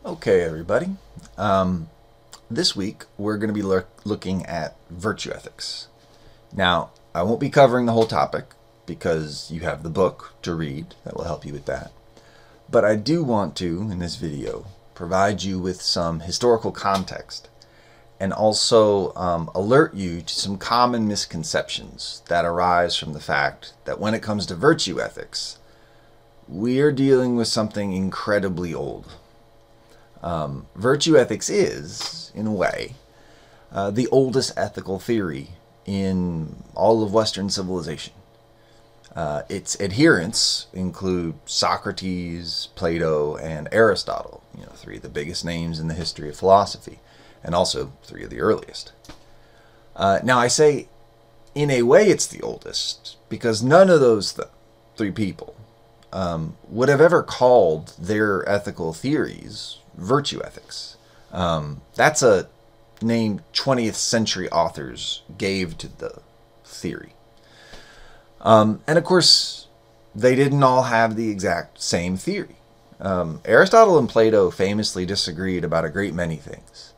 Okay, everybody. This week we're going to be looking at virtue ethics. Now, I won't be covering the whole topic because you have the book to read that will help you with that. But I do want to, in this video, provide you with some historical context and also alert you to some common misconceptions that arise from the fact that when it comes to virtue ethics, we are dealing with something incredibly old. Virtue ethics is, in a way, the oldest ethical theory in all of Western civilization. Its adherents include Socrates, Plato, and Aristotle, three of the biggest names in the history of philosophy, and also three of the earliest. Now, I say, in a way, it's the oldest, because none of those three people would have ever called their ethical theories virtue ethics. That's a name 20th century authors gave to the theory. And of course, they didn't all have the exact same theory. Aristotle and Plato famously disagreed about a great many things,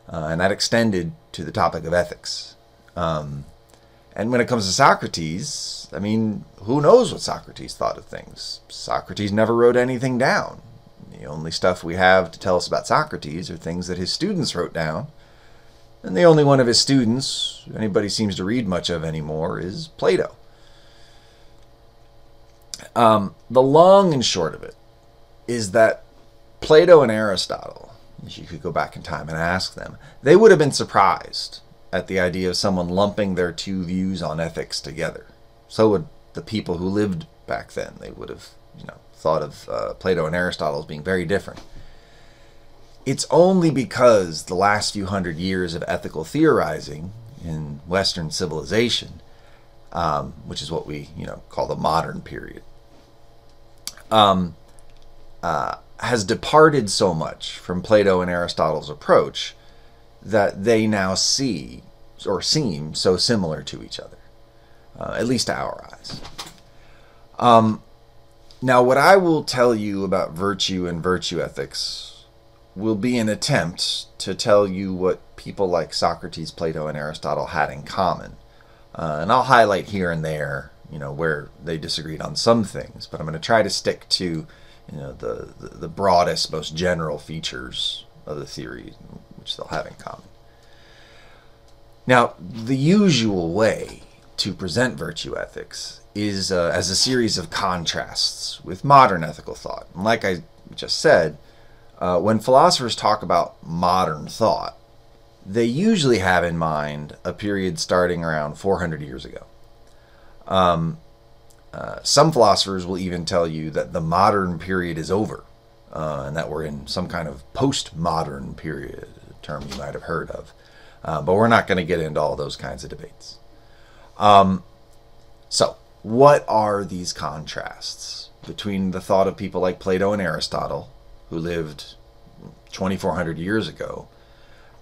and that extended to the topic of ethics. And when it comes to Socrates, I mean, who knows what Socrates thought of things? Socrates never wrote anything down. The only stuff we have to tell us about Socrates are things that his students wrote down. And the only one of his students anybody seems to read much of anymore is Plato. The long and short of it is that Plato and Aristotle, if you could go back in time and ask them, they would have been surprised at the idea of someone lumping their two views on ethics together. So would the people who lived back then. They would have, thought of Plato and Aristotle as being very different. It's only because the last few hundred years of ethical theorizing in Western civilization, which is what we, call the modern period, has departed so much from Plato and Aristotle's approach that they now see or seem so similar to each other, at least to our eyes. Now, what I will tell you about virtue and virtue ethics will be an attempt to tell you what people like Socrates, Plato, and Aristotle had in common. And I'll highlight here and there, where they disagreed on some things, but I'm going to try to stick to, the broadest, most general features of the theory, which they'll have in common. Now, the usual way to present virtue ethics is as a series of contrasts with modern ethical thought. And like I just said, when philosophers talk about modern thought, they usually have in mind a period starting around 400 years ago. Some philosophers will even tell you that the modern period is over, and that we're in some kind of postmodern period, a term you might have heard of. But we're not going to get into all those kinds of debates. So, what are these contrasts between the thought of people like Plato and Aristotle, who lived 2,400 years ago,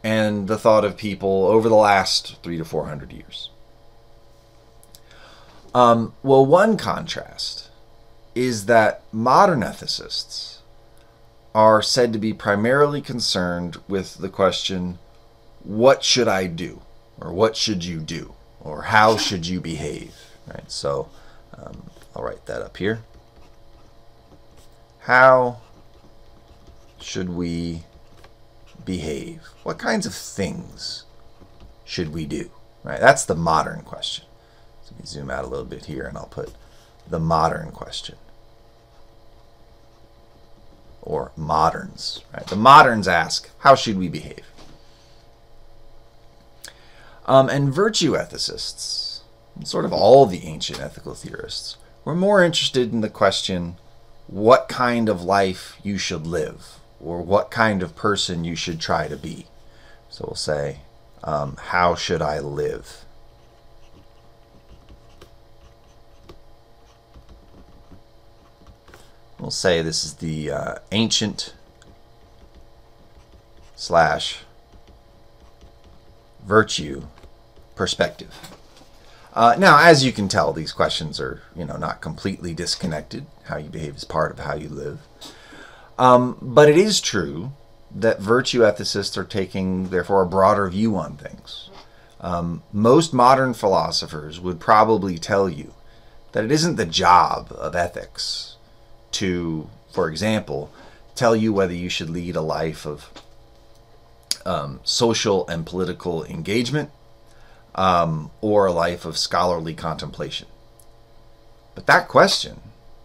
and the thought of people over the last 300 to 400 years? Well, one contrast is that modern ethicists are said to be primarily concerned with the question, what should I do? Or what should you do? Or how should you behave? Right? So I'll write that up here. How should we behave? What kinds of things should we do? Right? That's the modern question. So let me zoom out a little bit here and I'll put the modern question. Or moderns. Right? The moderns ask, how should we behave? And virtue ethicists, and sort of all the ancient ethical theorists, were more interested in the question, what kind of life you should live, or what kind of person you should try to be. So we'll say, how should I live? We'll say this is the ancient / virtue perspective. Now, as you can tell, these questions are, not completely disconnected. How you behave is part of how you live. But it is true that virtue ethicists are taking, therefore, a broader view on things. Most modern philosophers would probably tell you that it isn't the job of ethics to, for example, tell you whether you should lead a life of social and political engagement or a life of scholarly contemplation. But that question,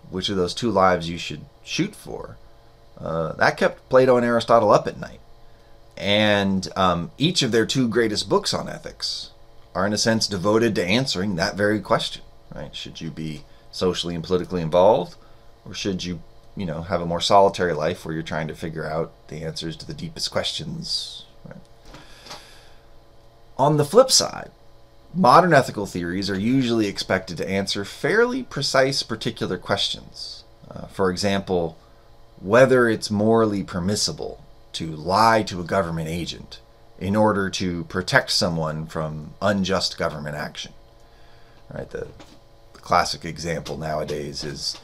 which of those two lives you should shoot for, that kept Plato and Aristotle up at night. And each of their two greatest books on ethics are, in a sense, devoted to answering that very question. Right? Should you be socially and politically involved, or should you, have a more solitary life where you're trying to figure out the answers to the deepest questions? Right? On the flip side, modern ethical theories are usually expected to answer fairly precise, particular questions. For example, whether it's morally permissible to lie to a government agent in order to protect someone from unjust government action. Right? The classic example nowadays is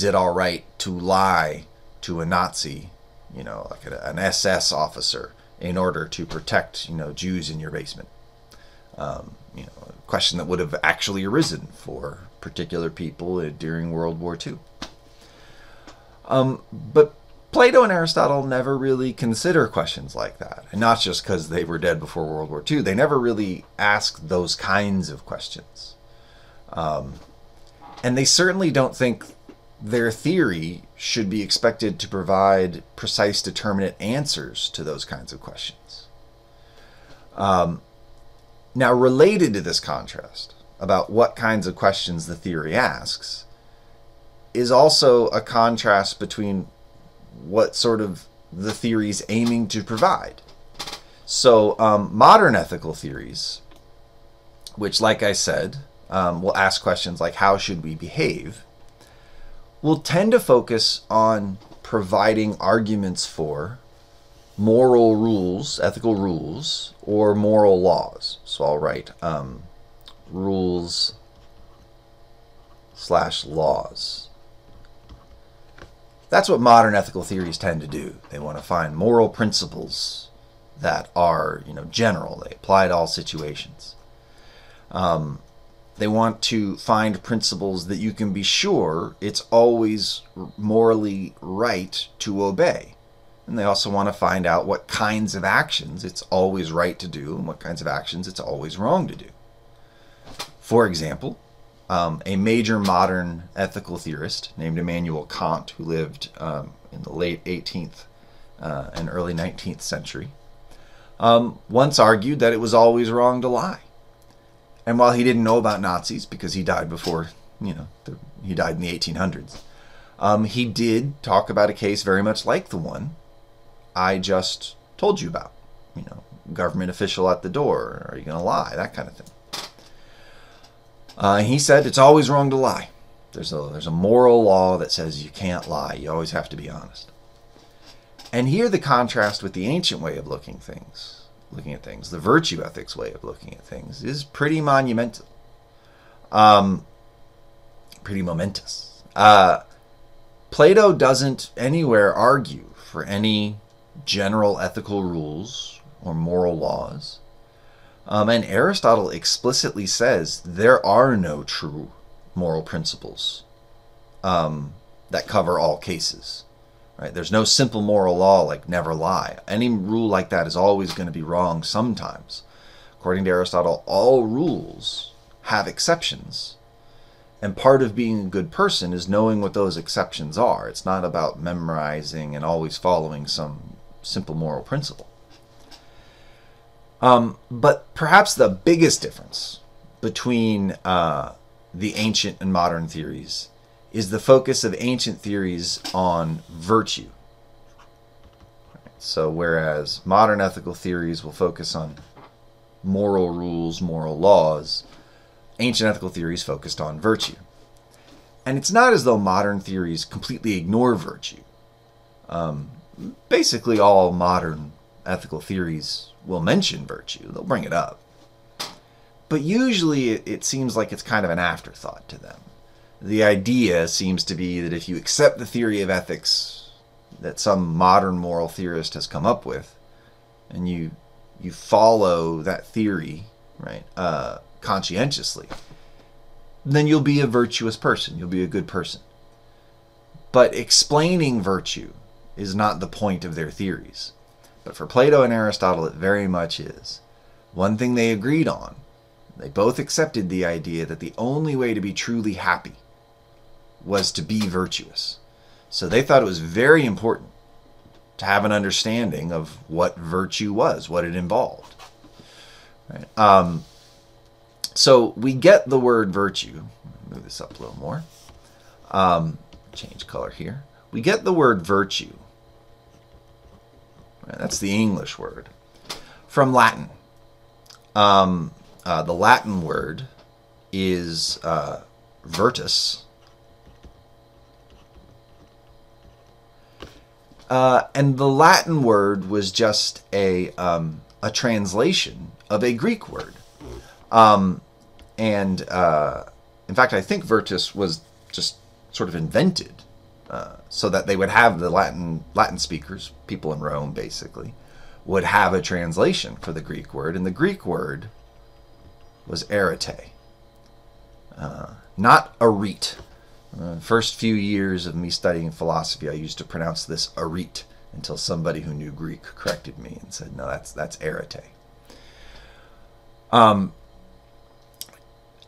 it all right to lie to a Nazi, like an SS officer, in order to protect, Jews in your basement? A question that would have actually arisen for particular people during World War II. But Plato and Aristotle never really consider questions like that. And not just because they were dead before World War II. They never really asked those kinds of questions. And they certainly don't think their theory should be expected to provide precise, determinate answers to those kinds of questions. Now, related to this contrast about what kinds of questions the theory asks is also a contrast between what sort of the theory's aiming to provide. So modern ethical theories, which, like I said, will ask questions like how should we behave, will tend to focus on providing arguments for moral rules, ethical rules, or moral laws. So I'll write rules/laws. That's what modern ethical theories tend to do. They want to find moral principles that are, general. They apply to all situations. They want to find principles that you can be sure it's always morally right to obey. And they also want to find out what kinds of actions it's always right to do and what kinds of actions it's always wrong to do. For example, a major modern ethical theorist named Immanuel Kant, who lived in the late 18th and early 19th century, once argued that it was always wrong to lie. And while he didn't know about Nazis, because he died before, he died in the 1800s, he did talk about a case very much like the one I just told you about. Government official at the door, are you going to lie? That kind of thing. He said it's always wrong to lie. There's a moral law that says you can't lie. You always have to be honest. And here the contrast with the ancient way of looking at things, the virtue ethics way of looking at things, is pretty monumental. Pretty momentous. Plato doesn't anywhere argue for any general ethical rules or moral laws. And Aristotle explicitly says there are no true moral principles that cover all cases. Right? There's no simple moral law like never lie. Any rule like that is always going to be wrong sometimes. According to Aristotle, all rules have exceptions. And part of being a good person is knowing what those exceptions are. It's not about memorizing and always following some simple moral principle. But perhaps the biggest difference between the ancient and modern theories is the focus of ancient theories on virtue. So whereas modern ethical theories will focus on moral rules, moral laws, ancient ethical theories focused on virtue. And it's not as though modern theories completely ignore virtue. Basically all modern ethical theories will mention virtue. They'll bring it up. But usually it seems like it's kind of an afterthought to them. The idea seems to be that if you accept the theory of ethics, that some modern moral theorist has come up with, and you follow that theory, right, conscientiously, then you'll be a virtuous person. You'll be a good person. But explaining virtue is not the point of their theories. But for Plato and Aristotle, it very much is. One thing they agreed on, they both accepted the idea that the only way to be truly happy was to be virtuous. So they thought it was very important to have an understanding of what virtue was, what it involved. Right? So we get the word virtue. Move this up a little more. Change color here. We get the word virtue. Right, that's the English word. From Latin. The Latin word is virtus. And the Latin word was just a translation of a Greek word. In fact, I think virtus was just sort of invented so that they would have the Latin speakers, people in Rome basically, would have a translation for the Greek word. And the Greek word was arete, not arete. First few years of me studying philosophy, I used to pronounce this arete until somebody who knew Greek corrected me and said, no, that's arete.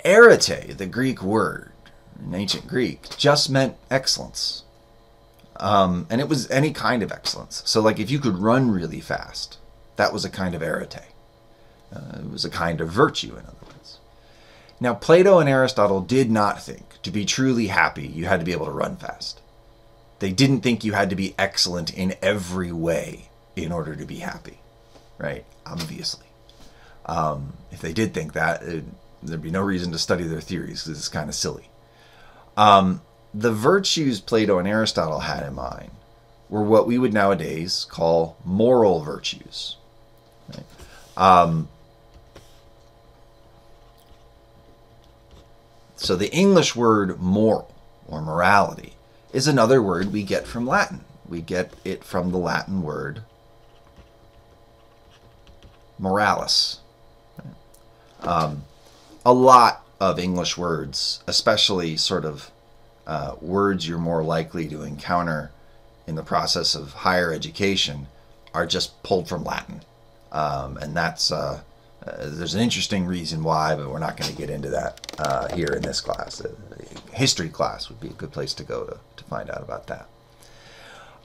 Arete, the Greek word in ancient Greek, just meant excellence. And it was any kind of excellence. So like if you could run really fast, that was a kind of arete. It was a kind of virtue, in other words. Now, Plato and Aristotle did not think to be truly happy you had to be able to run fast. They didn't think you had to be excellent in every way in order to be happy, right? Obviously. If they did think that, there'd be no reason to study their theories because it's kind of silly. The virtues Plato and Aristotle had in mind were what we would nowadays call moral virtues. Right? So the English word moral or morality is another word we get from Latin. We get it from the Latin word moralis. A lot of English words, especially sort of words you're more likely to encounter in the process of higher education, are just pulled from Latin. And that's there's an interesting reason why, but we're not going to get into that here in this class. History class would be a good place to go to find out about that.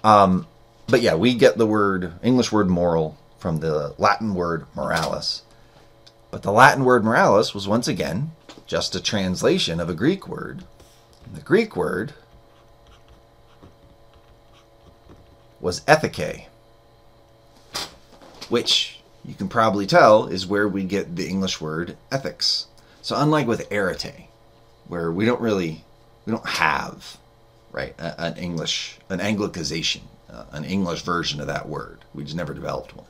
But yeah, we get the English word moral from the Latin word moralis. But the Latin word moralis was once again just a translation of a Greek word. And the Greek word was ethike, which you can probably tell is where we get the English word ethics. So unlike with arete, where we don't have, right, an Anglicization, an English version of that word. We just never developed one.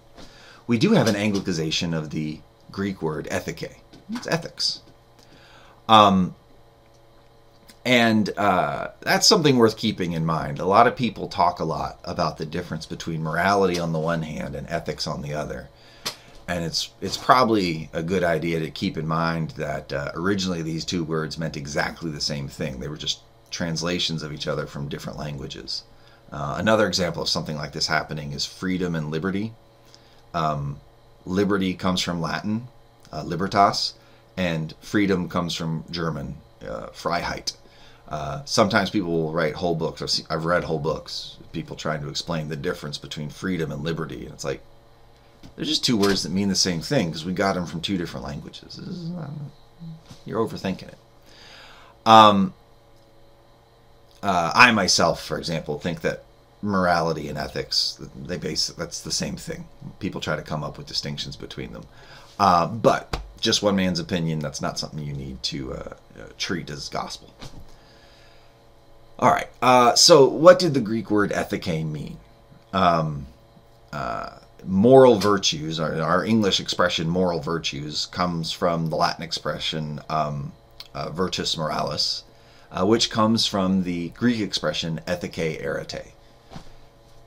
We do have an Anglicization of the Greek word ethike. It's ethics. That's something worth keeping in mind. A lot of people talk a lot about the difference between morality on the one hand and ethics on the other. And it's probably a good idea to keep in mind that originally these two words meant exactly the same thing. They were just translations of each other from different languages. Another example of something like this happening is freedom and liberty. Liberty comes from Latin, libertas, and freedom comes from German, Freiheit. Sometimes people will write whole books. I've read whole books, people trying to explain the difference between freedom and liberty. And it's like, they're just two words that mean the same thing because we got them from two different languages. You're overthinking it. I myself, for example, think that morality and ethics, that's the same thing. People try to come up with distinctions between them. But just one man's opinion, that's not something you need to treat as gospel. All right, so what did the Greek word ethike mean? Moral virtues, our English expression moral virtues, comes from the Latin expression virtus moralis, which comes from the Greek expression ethike arete.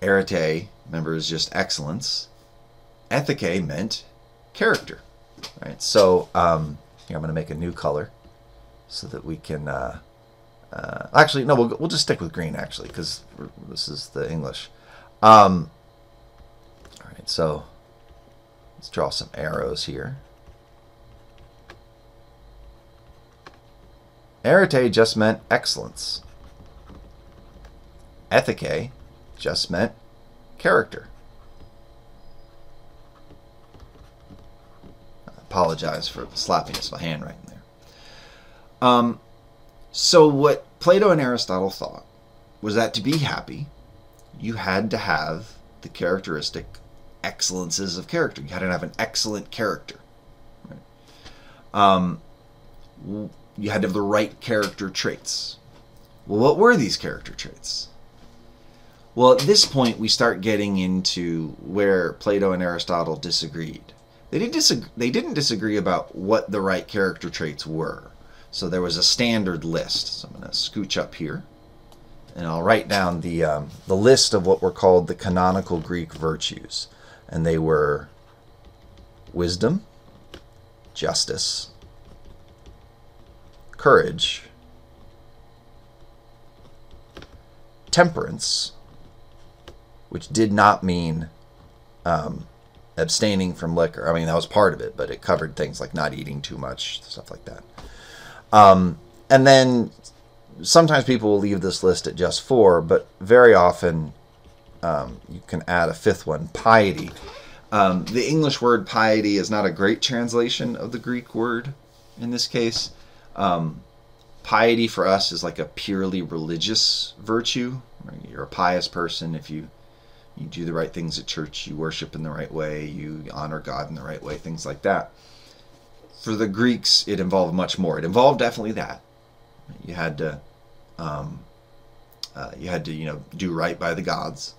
Arete, remember, is just excellence. Ethike meant character. Right? So here I'm going to make a new color so that we can... actually, no, we'll just stick with green, actually, because this is the English. All right, so let's draw some arrows here. Arete just meant excellence. Ethike just meant character. I apologize for the slappiness of my handwriting there. So what Plato and Aristotle thought was that to be happy, you had to have the characteristic excellences of character. You had to have an excellent character. Right? You had to have the right character traits. Well, what were these character traits? Well, at this point, we start getting into where Plato and Aristotle disagreed. They didn't disagree about what the right character traits were. So there was a standard list. So I'm going to scooch up here, and I'll write down the list of what were called the canonical Greek virtues. And they were wisdom, justice, courage, temperance, which did not mean abstaining from liquor. I mean, that was part of it, but it covered things like not eating too much, stuff like that. And then sometimes people will leave this list at just 4, but very often you can add a 5th one, piety. The English word piety is not a great translation of the Greek word in this case. Piety for us is like a purely religious virtue. You're a pious person if you do the right things at church, you worship in the right way, you honor God in the right way, things like that. For the Greeks, it involved much more. It involved definitely that. You had to, do right by the gods.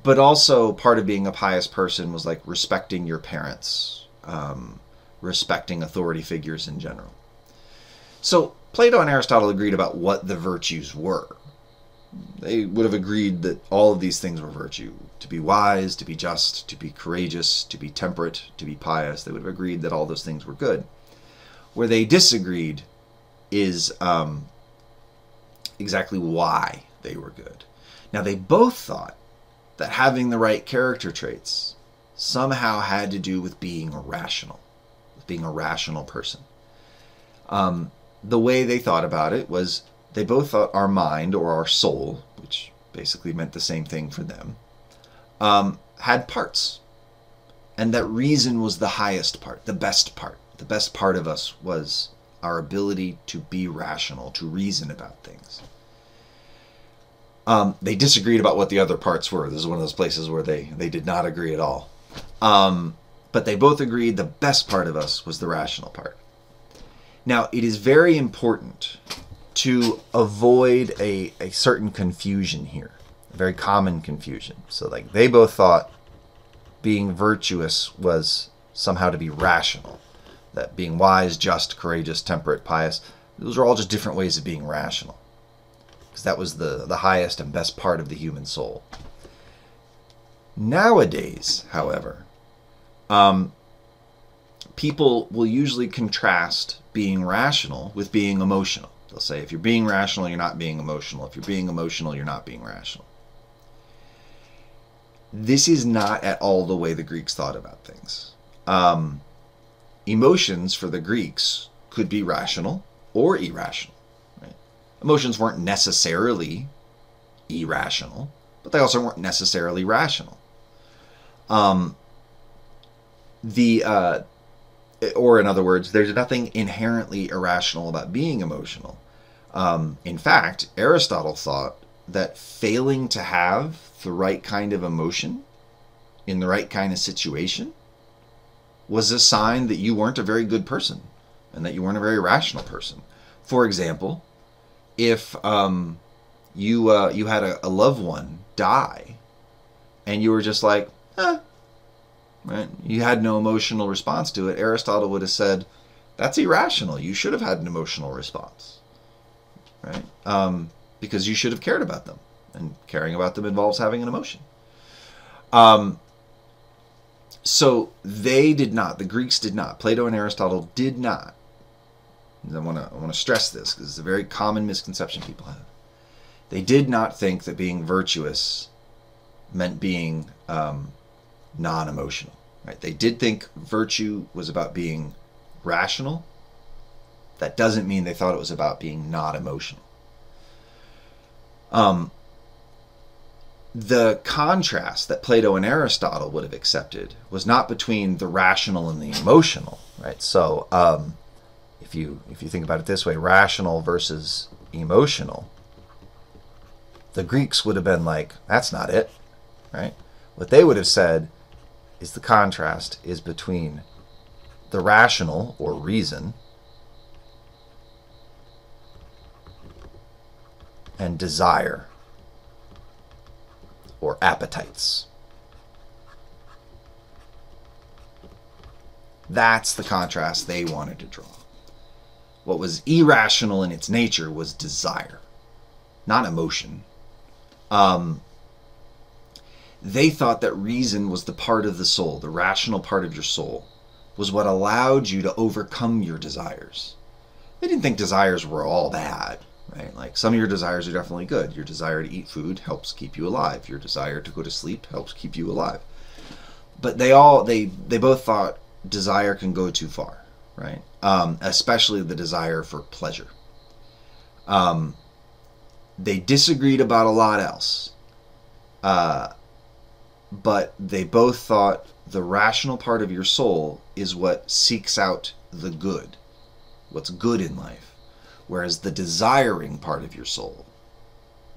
But also, part of being a pious person was like respecting your parents, respecting authority figures in general. So Plato and Aristotle agreed about what the virtues were. They would have agreed that all of these things were virtue. To be wise, to be just, to be courageous, to be temperate, to be pious. They would have agreed that all those things were good. Where they disagreed is exactly why they were good. Now, they both thought that having the right character traits somehow had to do with being rational, with being a rational person. The way they thought about it was they both thought our mind, or our soul, which basically meant the same thing for them, had parts. And that reason was the highest part, the best part. The best part of us was our ability to be rational, to reason about things. They disagreed about what the other parts were. This is one of those places where they did not agree at all. But they both agreed the best part of us was the rational part. Now, it is very important to avoid a certain confusion here, a very common confusion. So like they both thought being virtuous was somehow to be rational, that being wise, just, courageous, temperate, pious, those are all just different ways of being rational, because that was the highest and best part of the human soul. Nowadays, however, people will usually contrast being rational with being emotional. They'll say, if you're being rational, you're not being emotional. If you're being emotional, you're not being rational. This is not at all the way the Greeks thought about things. Emotions for the Greeks could be rational or irrational. Right? Emotions weren't necessarily irrational, but they also weren't necessarily rational. Or in other words, there's nothing inherently irrational about being emotional. In fact, Aristotle thought that failing to have the right kind of emotion in the right kind of situation was a sign that you weren't a very good person and that you weren't a very rational person. For example, if you had a loved one die and you were just like, right? You had no emotional response to it, Aristotle would have said, that's irrational. You should have had an emotional response, right? Because you should have cared about them, and caring about them involves having an emotion. So they did not. The Greeks did not. Plato and Aristotle did not. I want to stress this because it's a very common misconception people have. They did not think that being virtuous meant being non-emotional. Right? They did think virtue was about being rational. That doesn't mean they thought it was about being not emotional. The contrast that Plato and Aristotle would have accepted was not between the rational and the emotional, right? So if you think about it this way, rational versus emotional, the Greeks would have been like, that's not it, right? What they would have said is the contrast is between the rational or reason and desire or appetites. That's the contrast they wanted to draw. What was irrational in its nature was desire, not emotion. They thought that reason was the part of the soul, the rational part of your soul, was what allowed you to overcome your desires. They didn't think desires were all bad. Right? Like some of your desires are definitely good. Your desire to eat food helps keep you alive. Your desire to go to sleep helps keep you alive. But they both thought desire can go too far, right? Especially the desire for pleasure. They disagreed about a lot else. But they both thought the rational part of your soul is what seeks out the good, what's good in life. Whereas the desiring part of your soul,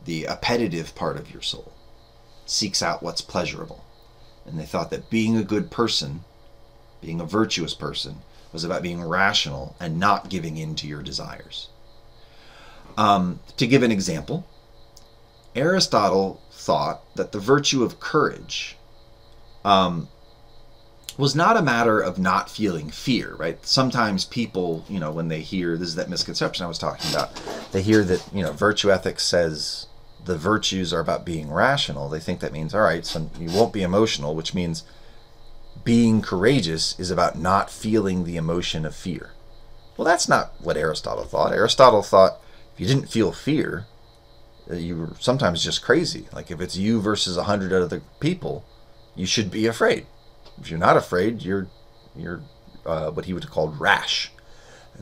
the appetitive part of your soul, seeks out what's pleasurable. And they thought that being a good person, being a virtuous person, was about being rational and not giving in to your desires. To give an example, Aristotle thought that the virtue of courage was not a matter of not feeling fear, right? Sometimes people, when they hear, this is that misconception I was talking about, they hear that, virtue ethics says the virtues are about being rational. They think that means, all right, so you won't be emotional, which means being courageous is about not feeling the emotion of fear. Well, that's not what Aristotle thought. Aristotle thought if you didn't feel fear, you were sometimes just crazy. Like if it's you versus 100 other people, you should be afraid. If you're not afraid, you're what he would have called rash.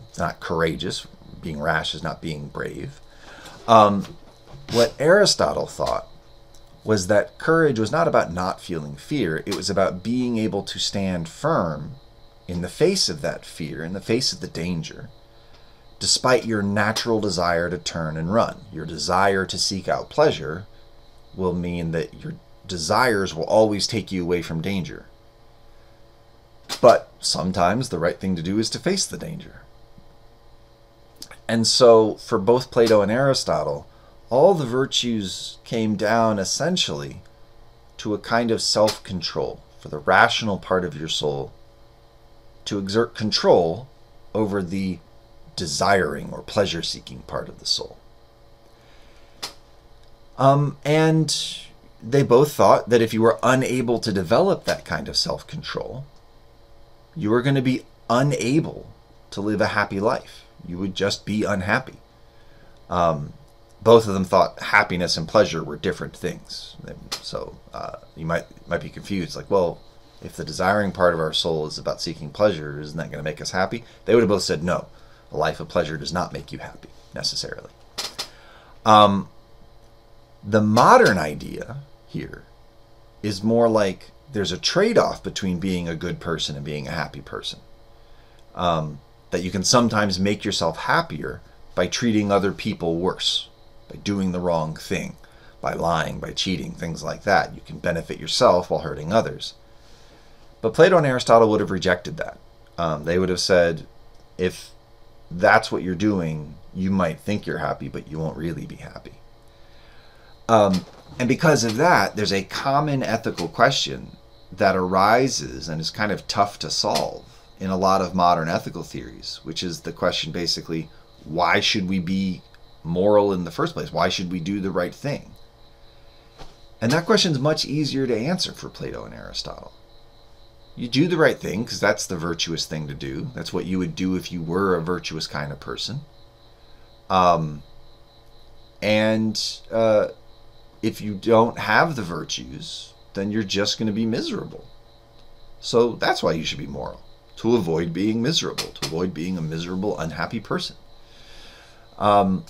It's not courageous. Being rash is not being brave. What Aristotle thought was that courage was not about not feeling fear. It was about being able to stand firm in the face of that fear, in the face of the danger, despite your natural desire to turn and run. Your desire to seek out pleasure will mean that your desires will always take you away from danger. But sometimes the right thing to do is to face the danger. And so for both Plato and Aristotle, all the virtues came down essentially to a kind of self-control for the rational part of your soul to exert control over the desiring or pleasure-seeking part of the soul. And they both thought that if you were unable to develop that kind of self-control, you were going to be unable to live a happy life. You would just be unhappy. Both of them thought happiness and pleasure were different things. So you might be confused. Like, well, if the desiring part of our soul is about seeking pleasure, isn't that going to make us happy? They would have both said no. A life of pleasure does not make you happy, necessarily. The modern idea here is more like there's a trade-off between being a good person and being a happy person. That you can sometimes make yourself happier by treating other people worse, by doing the wrong thing, by lying, by cheating, things like that. You can benefit yourself while hurting others. But Plato and Aristotle would have rejected that. They would have said, if that's what you're doing, you might think you're happy, but you won't really be happy. And because of that, there's a common ethical question that arises and is kind of tough to solve in a lot of modern ethical theories, which is the question basically, why should we be moral in the first place? Why should we do the right thing? And that question's much easier to answer for Plato and Aristotle. You do the right thing because that's the virtuous thing to do. That's what you would do if you were a virtuous kind of person. If you don't have the virtues, then you're just going to be miserable. So that's why you should be moral, to avoid being miserable, to avoid being a miserable, unhappy person. All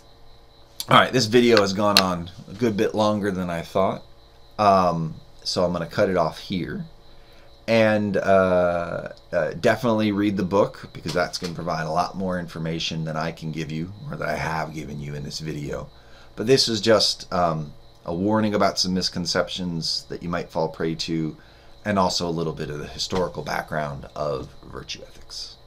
right, this video has gone on a good bit longer than I thought. So I'm going to cut it off here. And definitely read the book, because that's going to provide a lot more information than I can give you, or that I have given you in this video. But this is just a warning about some misconceptions that you might fall prey to, and also a little bit of the historical background of virtue ethics.